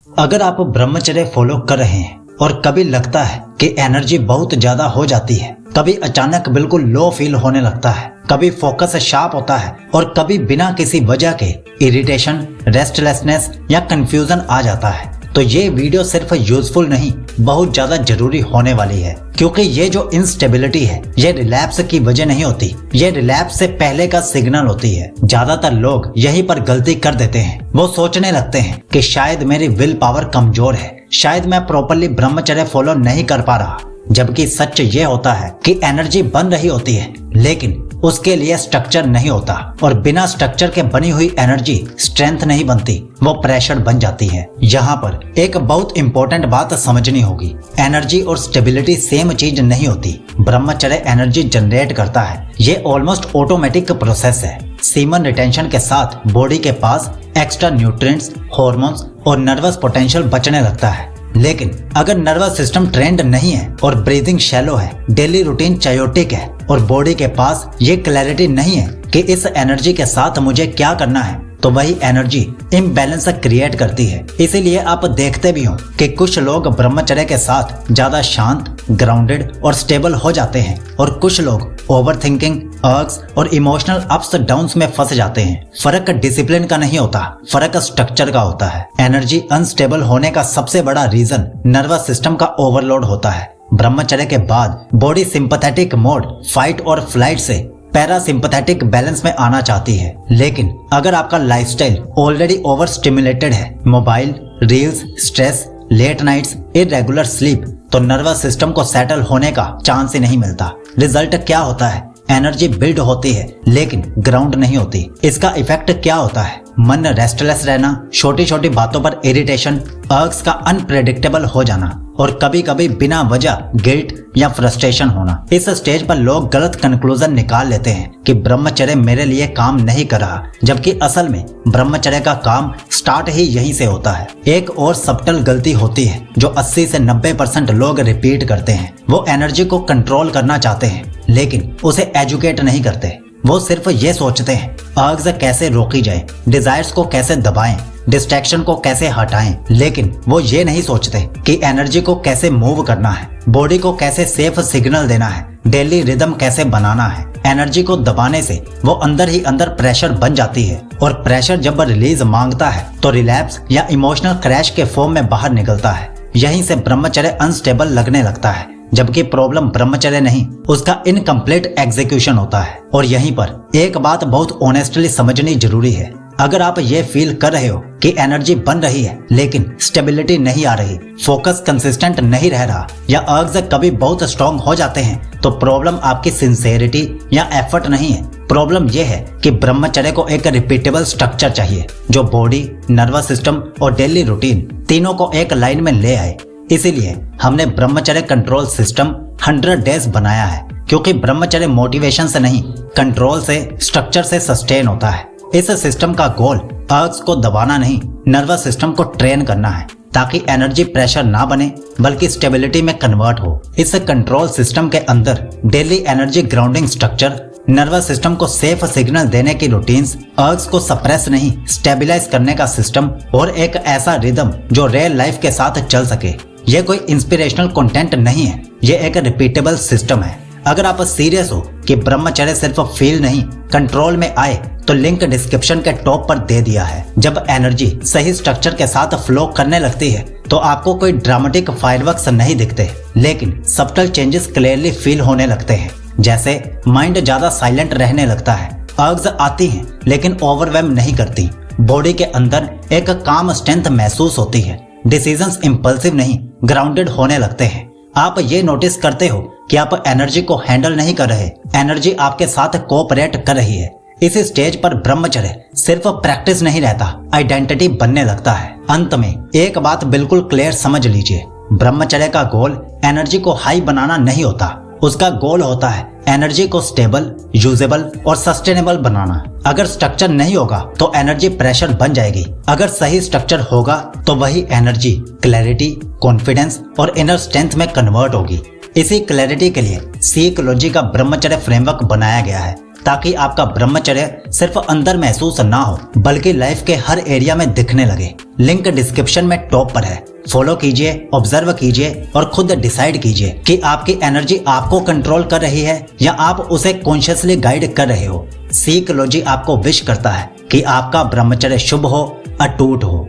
अगर आप ब्रह्मचर्य फॉलो कर रहे हैं और कभी लगता है कि एनर्जी बहुत ज्यादा हो जाती है, कभी अचानक बिल्कुल लो फील होने लगता है, कभी फोकस शार्प होता है और कभी बिना किसी वजह के इरिटेशन, रेस्टलेसनेस या कंफ्यूजन आ जाता है, तो ये वीडियो सिर्फ यूजफुल नहीं, बहुत ज्यादा जरूरी होने वाली है। क्योंकि ये जो इंस्टेबिलिटी है, ये रिलैप्स की वजह नहीं होती, ये रिलैप्स से पहले का सिग्नल होती है। ज्यादातर लोग यहीं पर गलती कर देते हैं। वो सोचने लगते हैं कि शायद मेरी विल पावर कमजोर है, शायद मैं प्रॉपरली ब्रह्मचर्य फॉलो नहीं कर पा रहा। जबकि सच ये होता है कि एनर्जी बन रही होती है, लेकिन उसके लिए स्ट्रक्चर नहीं होता, और बिना स्ट्रक्चर के बनी हुई एनर्जी स्ट्रेंथ नहीं बनती, वो प्रेशर बन जाती है। यहाँ पर एक बहुत इंपॉर्टेंट बात समझनी होगी, एनर्जी और स्टेबिलिटी सेम चीज नहीं होती। ब्रह्मचर्य एनर्जी जनरेट करता है, ये ऑलमोस्ट ऑटोमेटिक प्रोसेस है। सीमन रिटेंशन के साथ बॉडी के पास एक्स्ट्रा न्यूट्रिएंट्स, हार्मोन्स और नर्वस पोटेंशियल बचने लगता है। लेकिन अगर नर्वस सिस्टम ट्रेंड नहीं है और ब्रीदिंग शैलो है, डेली रूटीन चायोटिक है और बॉडी के पास ये क्लैरिटी नहीं है कि इस एनर्जी के साथ मुझे क्या करना है, तो वही एनर्जी इम्बैलेंस क्रिएट करती है। इसीलिए आप देखते भी हो कि कुछ लोग ब्रह्मचर्य के साथ ज्यादा शांत, ग्राउंडेड और स्टेबल हो जाते हैं, और कुछ लोग ओवरथिंकिंग, अर्क्स और इमोशनल अप्स डाउन्स में फंस जाते हैं। फर्क डिसिप्लिन का नहीं होता, फर्क स्ट्रक्चर का होता है। एनर्जी अनस्टेबल होने का सबसे बड़ा रीजन नर्वस सिस्टम का ओवरलोड होता है। ब्रह्मचर्य के बाद बॉडी सिंपैथेटिक मोड, फाइट और फ्लाइट से पैरासिम्पैथेटिक बैलेंस में आना चाहती है। लेकिन अगर आपका लाइफस्टाइल ऑलरेडी ओवर स्टिमुलेटेड है, mobile, reels, stress, late nights, irregular sleep, तो नर्वस सिस्टम को सेटल होने का चांस ही नहीं मिलता। रिजल्ट क्या होता है? एनर्जी बिल्ड होती है लेकिन ग्राउंड नहीं होती। इसका इफेक्ट क्या होता है? मन रेस्टलेस रहना, छोटी छोटी बातों पर इरिटेशन, अर्क्स का अनप्रेडिक्टेबल हो जाना और कभी कभी बिना वजह गिल्ट या फ्रस्ट्रेशन होना। इस स्टेज पर लोग गलत कंक्लूजन निकाल लेते हैं कि ब्रह्मचर्य मेरे लिए काम नहीं कर रहा, जबकि असल में ब्रह्मचर्य का काम स्टार्ट ही यहीं से होता है। एक और सबटल गलती होती है जो 80 से 90% लोग रिपीट करते हैं। वो एनर्जी को कंट्रोल करना चाहते हैं लेकिन उसे एजुकेट नहीं करते। वो सिर्फ ये सोचते हैं अर्ग्स कैसे रोकी जाए, डिजायर्स को कैसे दबाएं, डिस्ट्रैक्शन को कैसे हटाएं, लेकिन वो ये नहीं सोचते कि एनर्जी को कैसे मूव करना है, बॉडी को कैसे सेफ सिग्नल देना है, डेली रिदम कैसे बनाना है। एनर्जी को दबाने से वो अंदर ही अंदर प्रेशर बन जाती है, और प्रेशर जब रिलीज मांगता है तो रिलैप्स या इमोशनल क्रैश के फॉर्म में बाहर निकलता है। यहीं से ब्रह्मचर्य अनस्टेबल लगने लगता है, जबकि प्रॉब्लम ब्रह्मचर्य नहीं, उसका इनकम्प्लीट एग्जीक्यूशन होता है। और यहीं पर एक बात बहुत ऑनेस्टली समझनी जरूरी है। अगर आप ये फील कर रहे हो कि एनर्जी बन रही है लेकिन स्टेबिलिटी नहीं आ रही, फोकस कंसिस्टेंट नहीं रह रहा, या अर्ग्स कभी बहुत स्ट्रॉन्ग हो जाते हैं, तो प्रॉब्लम आपकी सिंसेरिटी या एफर्ट नहीं है। प्रॉब्लम यह है कि ब्रह्मचर्य को एक रिपीटेबल स्ट्रक्चर चाहिए जो बॉडी, नर्वस सिस्टम और डेली रूटीन तीनों को एक लाइन में ले आए। इसीलिए हमने ब्रह्मचर्य कंट्रोल सिस्टम 100 डेज बनाया है, क्योंकि ब्रह्मचर्य मोटिवेशन से नहीं, कंट्रोल से, स्ट्रक्चर से सस्टेन होता है। इस सिस्टम का गोल अर्ग्स को दबाना नहीं, नर्वस सिस्टम को ट्रेन करना है, ताकि एनर्जी प्रेशर ना बने बल्कि स्टेबिलिटी में कन्वर्ट हो। इस कंट्रोल सिस्टम के अंदर daily energy grounding structure, nervous system को सेफ सिग्नल देने की रूटीन्स, अर्ग्स को सप्रेस नहीं स्टेबलाइज करने का सिस्टम, और एक ऐसा रिदम जो रियल लाइफ के साथ चल सके। ये कोई इंस्पिरेशनल कंटेंट नहीं है, ये एक रिपीटेबल सिस्टम है। अगर आप सीरियस हो कि ब्रह्मचर्य सिर्फ फील नहीं, कंट्रोल में आए, तो लिंक डिस्क्रिप्शन के टॉप पर दे दिया है। जब एनर्जी सही स्ट्रक्चर के साथ फ्लो करने लगती है तो आपको कोई ड्रामेटिक फायरवर्क्स नहीं दिखते, लेकिन सबटल चेंजेस क्लियरली फील होने लगते हैं। जैसे माइंड ज्यादा साइलेंट रहने लगता है, अर्ग्स आती हैं लेकिन ओवरवेल्म नहीं करती, बॉडी के अंदर एक काम स्ट्रेंथ महसूस होती है, डिसीजंस इंपल्सिव नहीं, ग्राउंडेड होने लगते हैं। आप ये नोटिस करते हो कि आप एनर्जी को हैंडल नहीं कर रहे, एनर्जी आपके साथ कोऑपरेट कर रही है। इस स्टेज पर ब्रह्मचर्य सिर्फ प्रैक्टिस नहीं रहता, आइडेंटिटी बनने लगता है। अंत में एक बात बिल्कुल क्लियर समझ लीजिए, ब्रह्मचर्य का गोल एनर्जी को हाई बनाना नहीं होता, उसका गोल होता है एनर्जी को स्टेबल, यूजेबल और सस्टेनेबल बनाना। अगर स्ट्रक्चर नहीं होगा तो एनर्जी प्रेशर बन जाएगी, अगर सही स्ट्रक्चर होगा तो वही एनर्जी क्लैरिटी, कॉन्फिडेंस और इनर स्ट्रेंथ में कन्वर्ट होगी। इसी क्लैरिटी के लिए साइकोलॉजी का ब्रह्मचर्य फ्रेमवर्क बनाया गया है। ताकि आपका ब्रह्मचर्य सिर्फ अंदर महसूस ना हो बल्कि लाइफ के हर एरिया में दिखने लगे। लिंक डिस्क्रिप्शन में टॉप पर है, फॉलो कीजिए, ऑब्जर्व कीजिए और खुद डिसाइड कीजिए कि आपकी एनर्जी आपको कंट्रोल कर रही है या आप उसे कॉन्शियसली गाइड कर रहे हो। सीकलॉजी आपको विश करता है कि आपका ब्रह्मचर्य शुभ हो, अटूट हो।